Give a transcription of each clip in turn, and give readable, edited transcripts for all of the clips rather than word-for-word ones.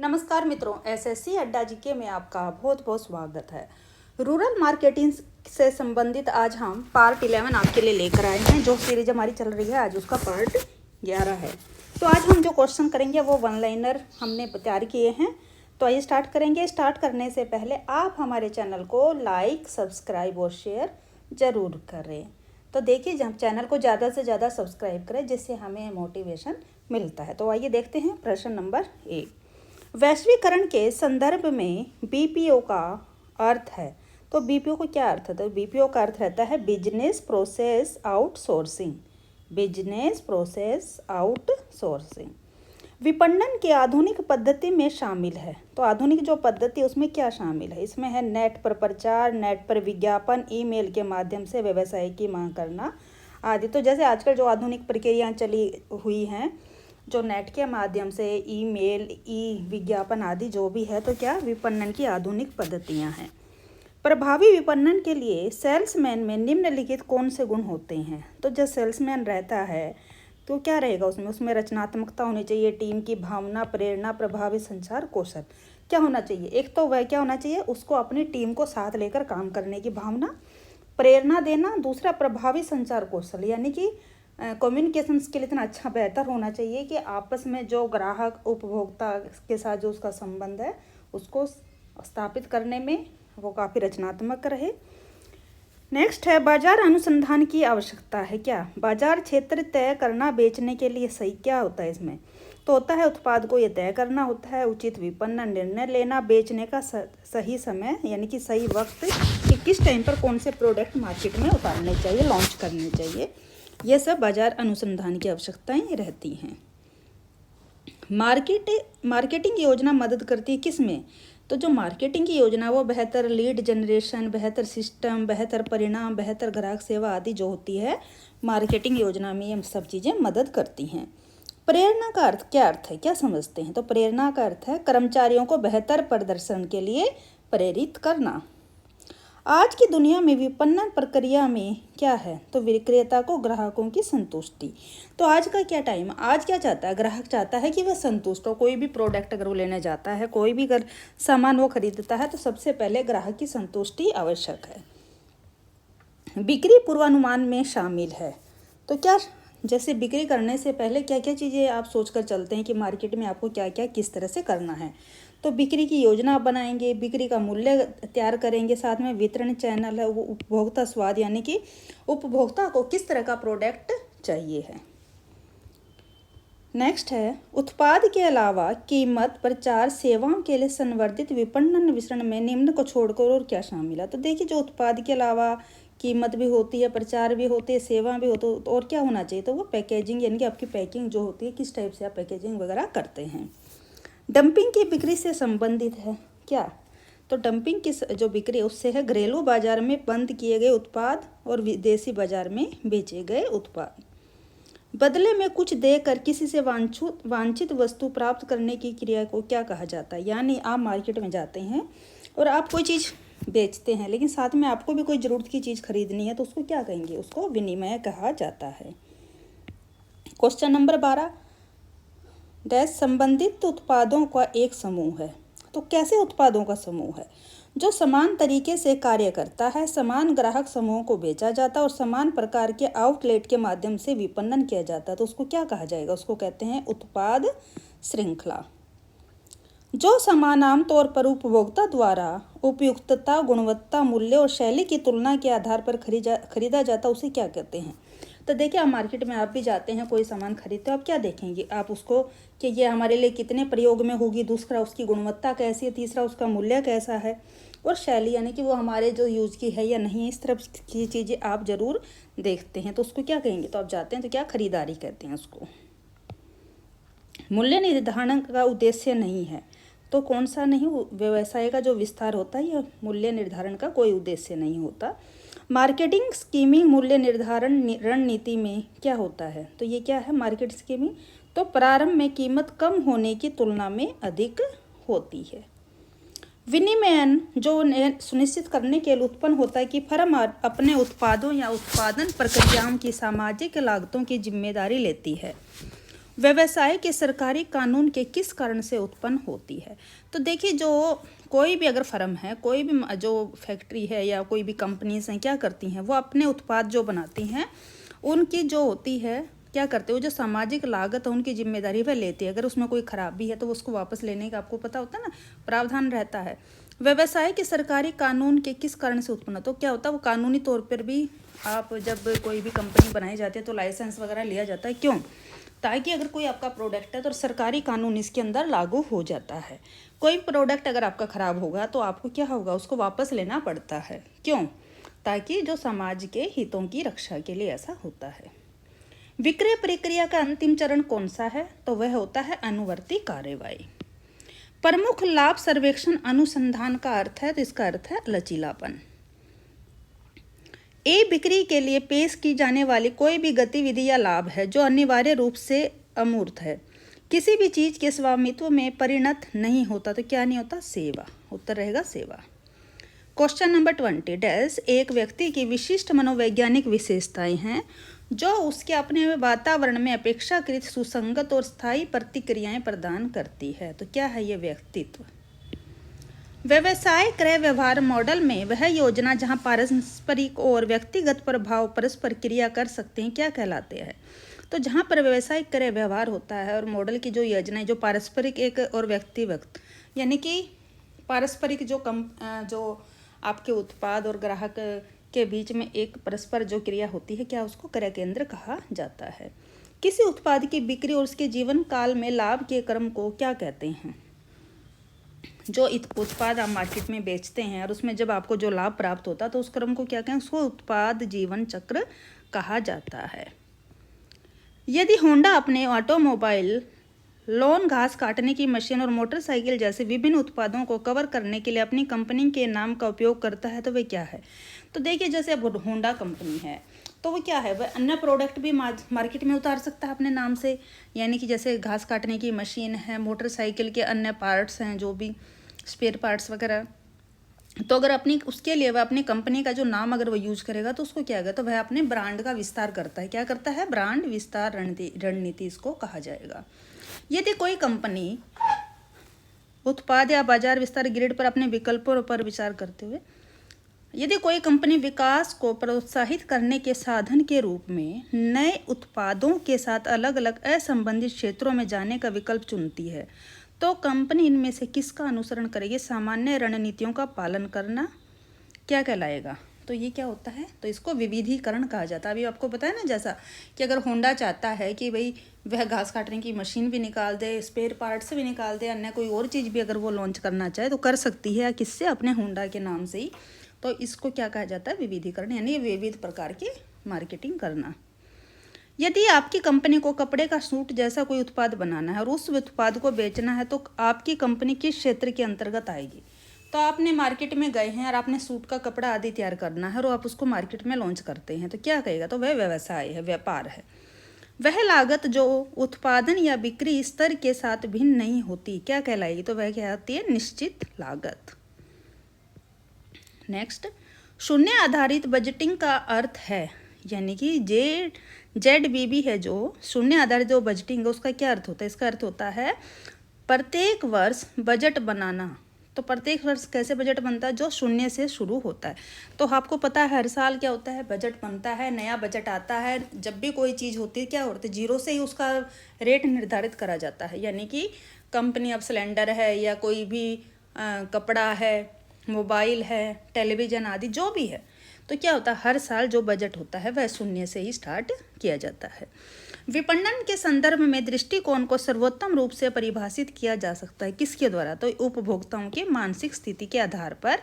नमस्कार मित्रों, एसएससी अड्डा जीके में आपका बहुत बहुत स्वागत है। रूरल मार्केटिंग से संबंधित आज हम पार्ट 11 आपके लिए लेकर आए हैं। जो सीरीज हमारी चल रही है आज उसका पार्ट 11 है। तो आज हम जो क्वेश्चन करेंगे वो वन लाइनर हमने तैयार किए हैं। तो आइए स्टार्ट करेंगे। स्टार्ट करने से पहले आप हमारे चैनल को लाइक, सब्सक्राइब और शेयर ज़रूर करें। तो देखिए, जब चैनल को ज़्यादा से ज़्यादा सब्सक्राइब करें जिससे हमें मोटिवेशन मिलता है। तो आइए देखते हैं प्रश्न नंबर 1। वैश्वीकरण के संदर्भ में बीपीओ का अर्थ है। तो बीपीओ को क्या अर्थ है? तो बीपीओ का अर्थ रहता है business process outsourcing. Business process outsourcing विपणन की आधुनिक पद्धति में शामिल है। तो आधुनिक जो पद्धति उसमें क्या शामिल है? इसमें है नेट पर प्रचार, नेट पर विज्ञापन, ईमेल के माध्यम से व्यवसाय की मांग करना आदि। तो जैसे आजकल जो आधुनिक प्रक्रियाएं चली हुई हैं, जो नेट के माध्यम से ईमेल, ई विज्ञापन आदि जो भी है, तो क्या विपणन की आधुनिक पद्धतियां हैं। प्रभावी विपणन के लिए सेल्समैन में निम्नलिखित कौन से गुण होते हैं? तो जब सेल्समैन रहता है तो क्या रहेगा उसमें रचनात्मकता होनी चाहिए, टीम की भावना, प्रेरणा, प्रभावी संचार कौशल क्या होना चाहिए। एक तो वह क्या होना चाहिए, उसको अपनी टीम को साथ लेकर काम करने की भावना, प्रेरणा देना। दूसरा प्रभावी संचार कौशल, यानी कि कम्युनिकेशन स्किल इतना अच्छा बेहतर होना चाहिए कि आपस में जो ग्राहक उपभोक्ता के साथ जो उसका संबंध है उसको स्थापित करने में वो काफ़ी रचनात्मक रहे। नेक्स्ट है बाजार अनुसंधान की आवश्यकता है। क्या बाजार क्षेत्र तय करना बेचने के लिए सही क्या होता है? इसमें तो होता है उत्पाद को ये तय करना होता है, उचित विपणन निर्णय लेना, बेचने का सही समय यानी कि सही वक्त कि किस टाइम पर कौन से प्रोडक्ट मार्केट में उतारने चाहिए, लॉन्च करने चाहिए। ये सब बाजार अनुसंधान की आवश्यकताएं रहती हैं। मार्केटिंग योजना मदद करती है किस में? तो जो मार्केटिंग की योजना वो बेहतर लीड जनरेशन, बेहतर सिस्टम, बेहतर परिणाम, बेहतर ग्राहक सेवा आदि जो होती है मार्केटिंग योजना में, ये सब चीज़ें मदद करती हैं। प्रेरणा का अर्थ क्या अर्थ है, क्या समझते हैं? तो प्रेरणा का अर्थ है कर्मचारियों को बेहतर प्रदर्शन के लिए प्रेरित करना। आज की दुनिया में विपणन प्रक्रिया में क्या है? तो विक्रेता को ग्राहकों की संतुष्टि। तो आज का क्या टाइम, आज क्या चाहता है ग्राहक? चाहता है कि वह संतुष्ट हो। कोई भी प्रोडक्ट अगर वो लेने जाता है, कोई भी अगर सामान वो खरीदता है, तो सबसे पहले ग्राहक की संतुष्टि आवश्यक है। बिक्री पूर्वानुमान में शामिल है। तो क्या, जैसे बिक्री करने से पहले क्या क्या चीज़ें आप सोचकर चलते हैं कि मार्केट में आपको क्या क्या किस तरह से करना है? तो बिक्री की योजना बनाएंगे, बिक्री का मूल्य तैयार करेंगे, साथ में वितरण चैनल है, वो उपभोक्ता स्वाद यानी कि उपभोक्ता को किस तरह का प्रोडक्ट चाहिए है। नेक्स्ट है उत्पाद के अलावा कीमत, प्रचार, सेवाओं के लिए संवर्धित विपणन मिश्रण में निम्न को छोड़कर और क्या शामिल है? तो देखिए, जो उत्पाद के अलावा कीमत भी होती है, प्रचार भी होती है, सेवा भी होती है, तो और क्या होना चाहिए? तो वो पैकेजिंग यानी कि आपकी पैकिंग जो होती है, किस टाइप से आप पैकेजिंग वगैरह करते हैं। डंपिंग की बिक्री से संबंधित है क्या? तो डंपिंग की जो बिक्री है उससे है घरेलू बाजार में बंद किए गए उत्पाद और विदेशी बाजार में बेचे गए उत्पाद। बदले में कुछ देकर किसी से वांछित वस्तु प्राप्त करने की क्रिया को क्या कहा जाता है? यानी आप मार्केट में जाते हैं और आप कोई चीज़ बेचते हैं, लेकिन साथ में आपको भी कोई ज़रूरत की चीज़ खरीदनी है, तो उसको क्या कहेंगे? उसको विनिमय कहा जाता है। क्वेश्चन नंबर 12 डैश संबंधित उत्पादों का एक समूह है। तो कैसे उत्पादों का समूह है? जो समान तरीके से कार्य करता है, समान ग्राहक समूह को बेचा जाता है और समान प्रकार के आउटलेट के माध्यम से विपणन किया जाता है, तो उसको क्या कहा जाएगा? उसको कहते हैं उत्पाद श्रृंखला। जो सामान आम तौर पर उपभोक्ता द्वारा उपयुक्तता, गुणवत्ता, मूल्य और शैली की तुलना के आधार पर खरीदा जाता है, उसे क्या कहते हैं? तो देखिए, आप मार्केट में आप भी जाते हैं, कोई सामान खरीदते हो, आप क्या देखेंगे? आप उसको कि ये हमारे लिए कितने प्रयोग में होगी, दूसरा उसकी गुणवत्ता कैसी है, तीसरा उसका मूल्य कैसा है, और शैली यानी कि वो हमारे जो यूज की है या नहीं, इस तरह की चीज़ें आप ज़रूर देखते हैं, तो उसको क्या कहेंगे? तो आप जाते हैं तो क्या खरीदारी कहते हैं उसको। मूल्य निर्धारण का उद्देश्य नहीं है। तो कौन सा नहीं? व्यवसाय का जो विस्तार होता है, यह मूल्य निर्धारण का कोई उद्देश्य नहीं होता। मार्केटिंग स्कीमिंग मूल्य निर्धारण रणनीति में क्या होता है? तो ये क्या है मार्केट स्कीमिंग? तो प्रारंभ में कीमत कम होने की तुलना में अधिक होती है। विनिमयन जो सुनिश्चित करने के लिए उत्पन्न होता है कि फर्म अपने उत्पादों या उत्पादन प्रक्रियाओं की सामाजिक लागतों की जिम्मेदारी लेती है। व्यवसाय के सरकारी कानून के किस कारण से उत्पन्न होती है? तो देखिए, जो कोई भी अगर फर्म है, कोई भी जो फैक्ट्री है या कोई भी कंपनीज हैं, क्या करती हैं, वो अपने उत्पाद जो बनाती हैं उनकी जो होती है, क्या करते हो, जो सामाजिक लागत है उनकी जिम्मेदारी वह लेती है। अगर उसमें कोई खराबी है तो उसको वापस लेने का आपको पता होता है ना, प्रावधान रहता है। व्यवसाय के सरकारी कानून के किस कारण से उत्पन्न, तो क्या होता है, वो कानूनी तौर पर भी आप जब कोई भी कंपनी बनाई जाती है तो लाइसेंस वगैरह लिया जाता है। क्यों? ताकि अगर कोई आपका प्रोडक्ट है तो सरकारी कानून इसके अंदर लागू हो जाता है। कोई प्रोडक्ट अगर आपका ख़राब होगा तो आपको क्या होगा, उसको वापस लेना पड़ता है। क्यों? ताकि जो समाज के हितों की रक्षा के लिए ऐसा होता है। विक्रय प्रक्रिया का अंतिम चरण कौन सा है? तो वह होता है अनुवर्ती कार्यवाही। प्रमुख लाभ सर्वेक्षण अनुसंधान का अर्थ है, तो इसका अर्थ है लचीलापन। ए बिक्री के लिए पेश की जाने वाली कोई भी गतिविधि या लाभ है जो अनिवार्य रूप से अमूर्त है, किसी भी चीज के स्वामित्व में परिणत नहीं होता, तो क्या नहीं होता? सेवा। उत्तर रहेगा सेवा। क्वेश्चन नंबर 20 डैश एक व्यक्ति की विशिष्ट मनोवैज्ञानिक विशेषताएं हैं जो उसके अपने वातावरण में अपेक्षाकृत सुसंगत और स्थायी प्रतिक्रियाएं प्रदान करती है। तो क्या है ये व्यक्तित्व? व्यवसाय क्रय व्यवहार मॉडल में वह योजना जहां पारस्परिक और व्यक्तिगत प्रभाव परस्पर क्रिया कर सकते हैं, क्या कहलाते हैं? तो जहां पर व्यवसायिक क्रय व्यवहार होता है और मॉडल की जो योजना है, जो पारस्परिक एक और व्यक्तिगत, यानी कि पारस्परिक जो आपके उत्पाद और ग्राहक के बीच में एक परस्पर जो क्रिया होती है, क्या उसको क्रय केंद्र कहा जाता है। किसी उत्पाद की बिक्री और उसके जीवन काल में लाभ के क्रम को क्या कहते हैं? जो उत्पाद आप मार्केट में बेचते हैं और उसमें जब आपको जो लाभ प्राप्त होता है तो उस क्रम को क्या कहें? उसको उत्पाद जीवन चक्र कहा जाता है। यदि होंडा अपने ऑटोमोबाइल, लॉन घास काटने की मशीन और मोटरसाइकिल जैसे विभिन्न उत्पादों को कवर करने के लिए अपनी कंपनी के नाम का उपयोग करता है तो वे क्या है? तो देखिए, जैसे अब होंडा कंपनी है तो वो क्या है, वह अन्य प्रोडक्ट भी मार्केट में उतार सकता है अपने नाम से, यानी कि जैसे घास काटने की मशीन है, मोटरसाइकिल के अन्य पार्ट्स हैं, जो भी स्पेयर पार्ट्स वगैरह। तो अगर अपनी उसके लिए वह अपनी कंपनी का जो नाम अगर वो यूज करेगा तो उसको क्या होगा, तो वह अपने ब्रांड का विस्तार करता है। क्या करता है? ब्रांड विस्तार रणनीति इसको कहा जाएगा। यदि कोई कंपनी उत्पाद या बाजार विस्तार ग्रिड पर अपने विकल्पों पर विचार करते हुए, यदि कोई कंपनी विकास को प्रोत्साहित करने के साधन के रूप में नए उत्पादों के साथ अलग अलग असंबंधित क्षेत्रों में जाने का विकल्प चुनती है तो कंपनी इनमें से किसका अनुसरण करेगी? सामान्य रणनीतियों का पालन करना क्या कहलाएगा? तो ये क्या होता है? तो इसको विविधीकरण कहा जाता है। अभी आपको पता है ना, जैसा कि अगर होंडा चाहता है कि भाई वह घास काटने की मशीन भी निकाल दे, स्पेयर पार्ट्स भी निकाल दे, अन्य कोई और चीज़ भी अगर वो लॉन्च करना चाहे तो कर सकती है, किससे? अपने होंडा के नाम से ही। तो इसको क्या कहा जाता है? विविधीकरण, यानी विविध प्रकार की मार्केटिंग करना। यदि आपकी कंपनी को कपड़े का सूट जैसा कोई उत्पाद बनाना है और उस उत्पाद को बेचना है तो आपकी कंपनी किस क्षेत्र के अंतर्गत आएगी? तो आपने मार्केट में गए हैं और आपने सूट का कपड़ा आदि तैयार करना है और आप उसको मार्केट में लॉन्च करते हैं तो क्या कहेगा? तो वह व्यवसाय है, व्यापार है। वह लागत जो उत्पादन या बिक्री स्तर के साथ भिन्न नहीं होती, क्या कहलाएगी? तो वह क्या होती है? निश्चित लागत। नेक्स्ट, शून्य आधारित बजटिंग का अर्थ है, यानी कि ZBB है जो शून्य आधारित जो बजटिंग है उसका क्या अर्थ होता है? इसका अर्थ होता है प्रत्येक वर्ष बजट बनाना। तो प्रत्येक वर्ष कैसे बजट बनता है? जो शून्य से शुरू होता है। तो आपको पता है हर साल क्या होता है? बजट बनता है, नया बजट आता है। जब भी कोई चीज़ होती है क्या होता है? जीरो से ही उसका रेट निर्धारित करा जाता है, यानी कि कंपनी अब सिलेंडर है या कोई भी कपड़ा है, मोबाइल है, टेलीविज़न आदि जो भी है, तो क्या होता है? हर साल जो बजट होता है वह शून्य से ही स्टार्ट किया जाता है। विपणन के संदर्भ में दृष्टिकोण को सर्वोत्तम रूप से परिभाषित किया जा सकता है, किसके द्वारा? तो उपभोक्ताओं की मानसिक स्थिति के आधार पर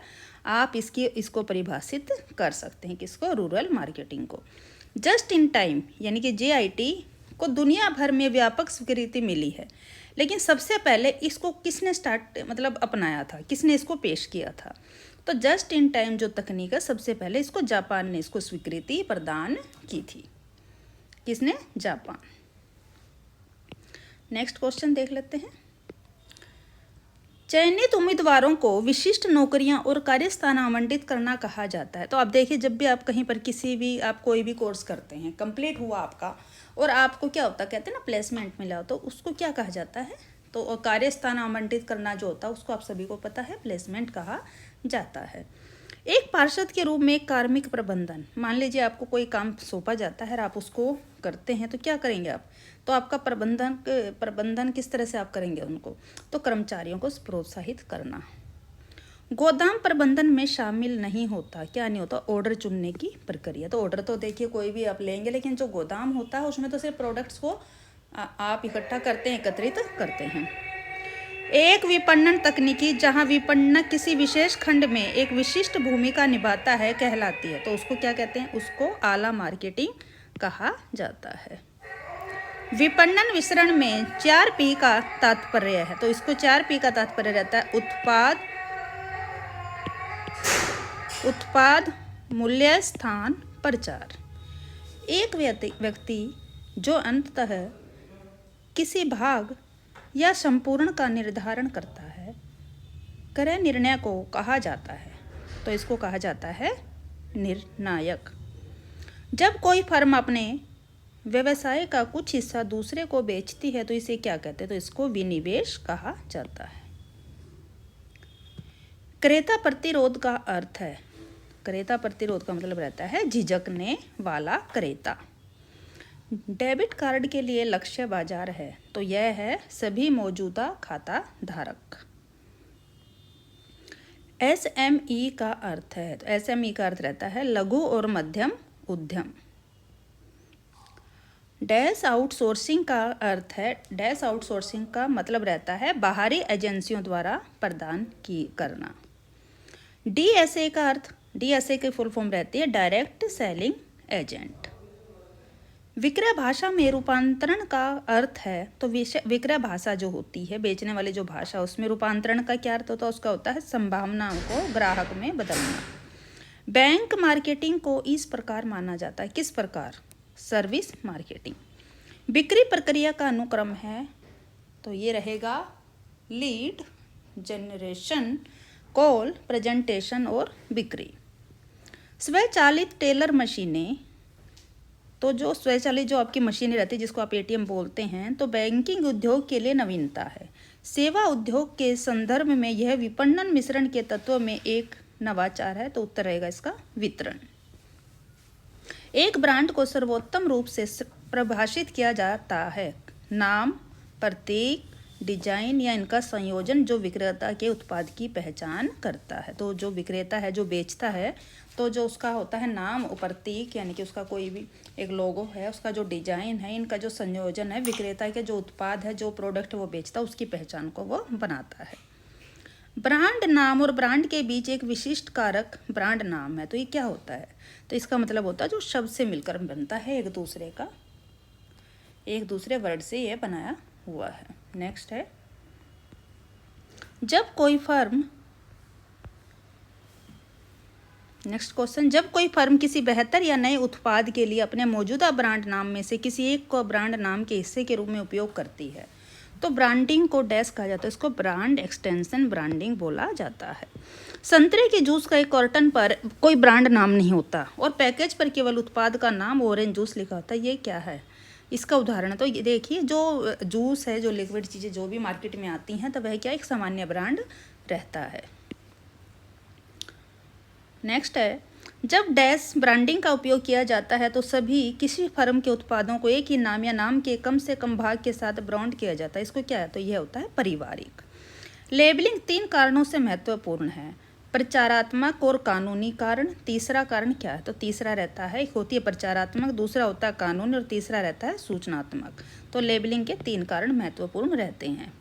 आप इसको परिभाषित कर सकते हैं। किसको? रूरल मार्केटिंग को। जस्ट इन टाइम यानी कि JIT को दुनिया भर में व्यापक स्वीकृति मिली है, लेकिन सबसे पहले इसको किसने अपनाया था? किसने इसको पेश किया था? तो जस्ट इन टाइम जो तकनीक है, सबसे पहले इसको जापान ने इसको स्वीकृति प्रदान की थी। किसने? जापान। नेक्स्ट क्वेश्चन देख लेते हैं। चयनित उम्मीदवारों को विशिष्ट नौकरियां और कार्यस्थान आवंटित करना कहा जाता है। तो आप देखिए, जब भी आप कहीं पर किसी भी आप कोई भी कोर्स करते हैं, कंप्लीट हुआ आपका और आपको क्या होता है, कहते हैं ना प्लेसमेंट मिला, तो उसको क्या कहा जाता है, तो कार्यस्थान आवंटित करना जो होता है उसको आप सभी को पता है, प्लेसमेंट कहा जाता है। एक पार्षद के रूप में एक कार्मिक प्रबंधन, मान लीजिए आपको कोई काम सौंपा जाता है और आप उसको करते हैं, तो क्या करेंगे आप, तो आपका प्रबंधन किस तरह से आप करेंगे उनको, तो कर्मचारियों को प्रोत्साहित करना। गोदाम प्रबंधन में शामिल नहीं होता, क्या नहीं होता, ऑर्डर चुनने की प्रक्रिया। तो ऑर्डर तो देखिए कोई भी आप लेंगे, लेकिन जो गोदाम होता है उसमें तो सिर्फ प्रोडक्ट्स को आप इकट्ठा करते हैं, एकत्रित करते हैं। एक विपणन तकनीकी जहां विपणक किसी विशेष खंड में एक विशिष्ट भूमिका निभाता है कहलाती है, तो उसको क्या कहते हैं, उसको आला मार्केटिंग कहा जाता है। विपणन वितरण में 4P का तात्पर्य है, तो इसको 4P का तात्पर्य रहता है, उत्पाद, मूल्य, स्थान, प्रचार। एक व्यक्ति जो अंततः किसी भाग या संपूर्ण का निर्धारण करता है, क्रय निर्णय को कहा जाता है, तो इसको कहा जाता है निर्णायक। जब कोई फर्म अपने व्यवसाय का कुछ हिस्सा दूसरे को बेचती है तो इसे क्या कहते हैं, तो इसको विनिवेश कहा जाता है। क्रेता प्रतिरोध का अर्थ है, क्रेता प्रतिरोध का मतलब रहता है झिझकने वाला क्रेता। डेबिट कार्ड के लिए लक्ष्य बाजार है, तो यह है सभी मौजूदा खाता धारक। SME का अर्थ है, तो SME का अर्थ रहता है लघु और मध्यम उद्यम। डैश आउटसोर्सिंग का अर्थ है, डैश आउटसोर्सिंग का मतलब रहता है बाहरी एजेंसियों द्वारा प्रदान की करना। DSA का अर्थ, DSA की फुल फॉर्म रहती है डायरेक्ट सेलिंग एजेंट। विक्रय भाषा में रूपांतरण का अर्थ है, तो विक्रय भाषा जो होती है, बेचने वाली जो भाषा, उसमें रूपांतरण का क्या अर्थ होता है, उसका होता है संभावनाओं को ग्राहक में बदलना। बैंक मार्केटिंग को इस प्रकार माना जाता है, किस प्रकार, सर्विस मार्केटिंग। बिक्री प्रक्रिया का अनुक्रम है, तो ये रहेगा लीड जनरेशन, कॉल, प्रेजेंटेशन और बिक्री। स्वचालित टेलर मशीनें, तो जो स्वचालित जो आपकी मशीनें रहती है जिसको आप ATM बोलते हैं, तो बैंकिंग उद्योग के लिए नवीनता है। सेवा उद्योग के संदर्भ में यह विपणन मिश्रण के तत्व में एक नवाचार है, तो उत्तर रहेगा इसका वितरण। एक ब्रांड को सर्वोत्तम रूप से परिभाषित किया जाता है, नाम, प्रतीक, डिजाइन या इनका संयोजन जो विक्रेता के उत्पाद की पहचान करता है। तो जो विक्रेता है, जो बेचता है, तो जो उसका होता है नाम और प्रतीक, यानी कि उसका कोई भी एक लोगो है, उसका जो डिजाइन है, इनका जो संयोजन है, विक्रेता के जो उत्पाद है, जो प्रोडक्ट वो बेचता है, उसकी पहचान को वो बनाता है। ब्रांड नाम और ब्रांड के बीच एक विशिष्ट कारक ब्रांड नाम है, तो ये क्या होता है, तो इसका मतलब होता है जो शब्द से मिलकर बनता है, एक दूसरे वर्ड से ये बनाया हुआ है। नेक्स्ट है, जब कोई फर्म, नेक्स्ट क्वेश्चन, जब कोई फर्म किसी बेहतर या नए उत्पाद के लिए अपने मौजूदा ब्रांड नाम में से किसी एक को ब्रांड नाम के हिस्से के रूप में उपयोग करती है, तो ब्रांडिंग को डैश कहा जाता है, इसको ब्रांड एक्सटेंशन ब्रांडिंग बोला जाता है। संतरे के जूस का एक कार्टन पर कोई ब्रांड नाम नहीं होता और पैकेज पर केवल उत्पाद का नाम ऑरेंज जूस लिखा होता है, ये क्या है, इसका उदाहरण। तो ये देखिए, जो जूस है, जो लिक्विड चीज़ें जो भी मार्केट में आती हैं, तो वह क्या एक सामान्य ब्रांड रहता है। नेक्स्ट है, जब डैश ब्रांडिंग का उपयोग किया जाता है तो सभी किसी फर्म के उत्पादों को एक ही नाम या नाम के कम से कम भाग के साथ ब्रांड किया जाता है, इसको क्या है, तो यह होता है पारिवारिक। लेबलिंग 3 कारणों से महत्वपूर्ण है, प्रचारात्मक और कानूनी कारण। तीसरा कारण क्या है, तो तीसरा रहता है, एक होती है प्रचारात्मक, दूसरा होता है कानूनी और तीसरा रहता है सूचनात्मक। तो लेबलिंग के 3 कारण महत्वपूर्ण रहते हैं।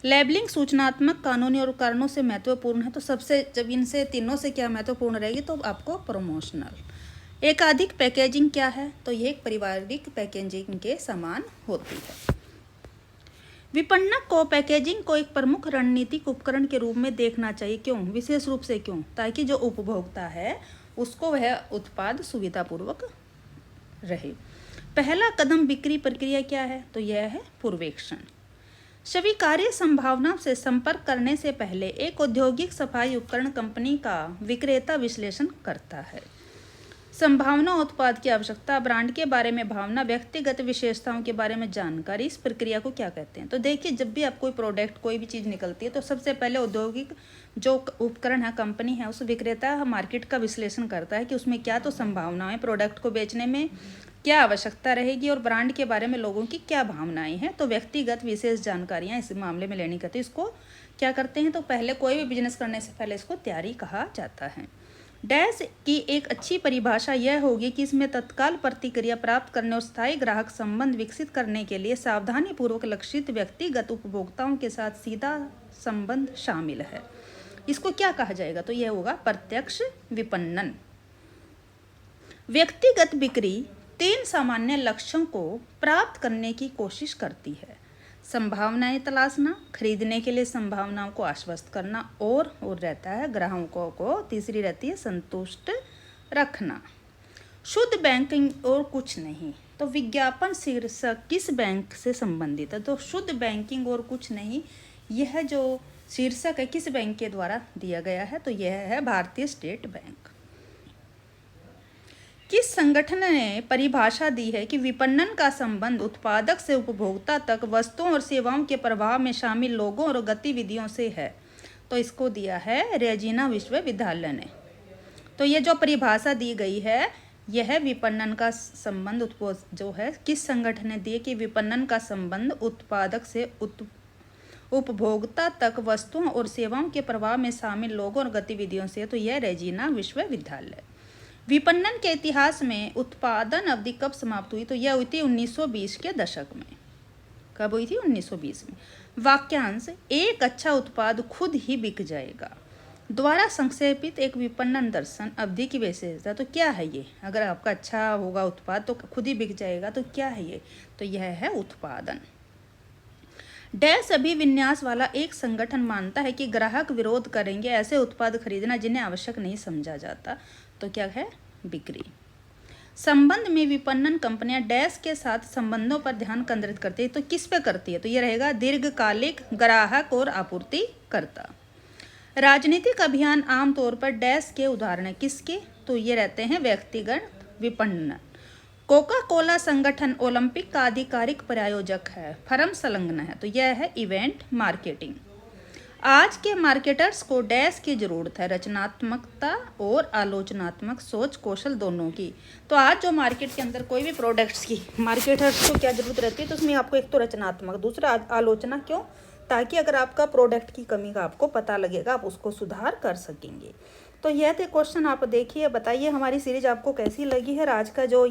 लेबलिंग सूचनात्मक, कानूनी और कारणों से महत्वपूर्ण है, तो सबसे जब इनसे तीनों से क्या महत्वपूर्ण रहेगी, तो आपको प्रमोशनल। एकाधिक पैकेजिंग क्या है, तो यह एक पारिवारिक पैकेजिंग के समान होती है। विपणक को पैकेजिंग को एक प्रमुख रणनीतिक उपकरण के रूप में देखना चाहिए, क्यों, विशेष रूप से क्यों, ताकि जो उपभोक्ता है उसको वह उत्पाद सुविधापूर्वक रहे। पहला कदम बिक्री प्रक्रिया क्या है, तो यह है पूर्वेक्षण। स्वीकार्य संभावना से संपर्क करने से पहले एक औद्योगिक सफाई उपकरण कंपनी का विक्रेता विश्लेषण करता है। संभावना, उत्पाद की आवश्यकता, ब्रांड के बारे में भावना, व्यक्तिगत विशेषताओं के बारे में जानकारी, इस प्रक्रिया को क्या कहते हैं? तो देखिए, जब भी आप कोई प्रोडक्ट, कोई भी चीज़ निकलती है तो सबसे पहले औद्योगिक जो उपकरण है, कंपनी है, उस विक्रेता मार्केट का विश्लेषण करता है कि उसमें क्या तो संभावनाएं, प्रोडक्ट को बेचने में क्या आवश्यकता रहेगी और ब्रांड के बारे में लोगों की क्या भावनाएं हैं। तो व्यक्तिगत विशेष जानकारियाँ इस मामले में लेनी करती है। इसको क्या करते हैं? तो पहले कोई भी बिजनेस करने से पहले इसको तैयारी कहा जाता है। डैश की एक अच्छी परिभाषा यह होगी कि इसमें तत्काल प्रतिक्रिया प्राप्त करने और स्थायी ग्राहक संबंध विकसित करने के लिए सावधानीपूर्वक लक्षित व्यक्तिगत उपभोक्ताओं के साथ सीधा संबंध शामिल है। इसको क्या कहा जाएगा? तो यह होगा प्रत्यक्ष विपणन। व्यक्तिगत बिक्री 3 सामान्य लक्ष्यों को प्राप्त करने की कोशिश करती है। संभावनाएं तलाशना, खरीदने के लिए संभावनाओं को आश्वस्त करना और रहता है ग्राहकों को, तीसरी रहती है संतुष्ट रखना। शुद्ध बैंकिंग और कुछ नहीं। तो विज्ञापन शीर्षक किस बैंक से संबंधित है? तो शुद्ध बैंकिंग और कुछ नहीं, यह जो शीर्षक है किस बैंक के द्वारा दिया गया है? तो यह है भारतीय स्टेट बैंक। किस संगठन ने परिभाषा दी है कि विपणन का संबंध उत्पादक से उपभोक्ता तक वस्तुओं और सेवाओं के प्रवाह में शामिल लोगों और गतिविधियों से है? तो इसको दिया है रेजिना विश्वविद्यालय ने। तो ये जो परिभाषा दी गई है, यह विपणन का संबंध जो है किस संगठन ने दी कि विपणन का संबंध उत्पादक से उपभोक्ता तक वस्तुओं और सेवाओं के प्रवाह में शामिल लोगों और गतिविधियों से, तो यह रेजिना विश्वविद्यालय। विपणन के इतिहास में उत्पादन अवधि कब समाप्त हुई? तो यह हुई थी 1920 के दशक में। कब हुई थी? 1920 में। वाक्यांश, एक अच्छा उत्पाद खुद ही बिक जाएगा, द्वारा संक्षेपित एक विपणन दर्शन अवधि की विशेषता। तो क्या है ये? अगर आपका अच्छा होगा उत्पाद तो खुद ही बिक जाएगा, तो क्या है ये? तो यह है उत्पादन। डैश अभिविन्यास वाला एक संगठन मानता है कि ग्राहक विरोध करेंगे ऐसे उत्पाद खरीदना जिन्हें आवश्यक नहीं समझा जाता। तो क्या है? बिक्री। संबंध में विपणन कंपनियां डैश के साथ संबंधों पर ध्यान केंद्रित करती है। तो किस पे करती है? तो ये रहेगा दीर्घकालिक, ग्राहक और आपूर्तिकर्ता। राजनीतिक अभियान आमतौर पर डैश के उदाहरण है किसके? तो ये रहते हैं व्यक्तिगत विपणन। कोका कोला संगठन ओलंपिक का आधिकारिक प्रायोजक है, फर्म संलग्न है। तो यह है इवेंट मार्केटिंग। आज के मार्केटर्स को डैश की जरूरत है, रचनात्मकता और आलोचनात्मक सोच कौशल दोनों की। तो आज जो मार्केट के अंदर कोई भी प्रोडक्ट्स की मार्केटर्स को क्या जरूरत रहती है? तो उसमें आपको एक तो रचनात्मक, दूसरा आलोचना। क्यों? ताकि अगर आपका प्रोडक्ट की कमी का आपको पता लगेगा, आप उसको सुधार कर सकेंगे। तो यह थे क्वेश्चन, आप देखिए, बताइए हमारी सीरीज आपको कैसी लगी है। आज का जो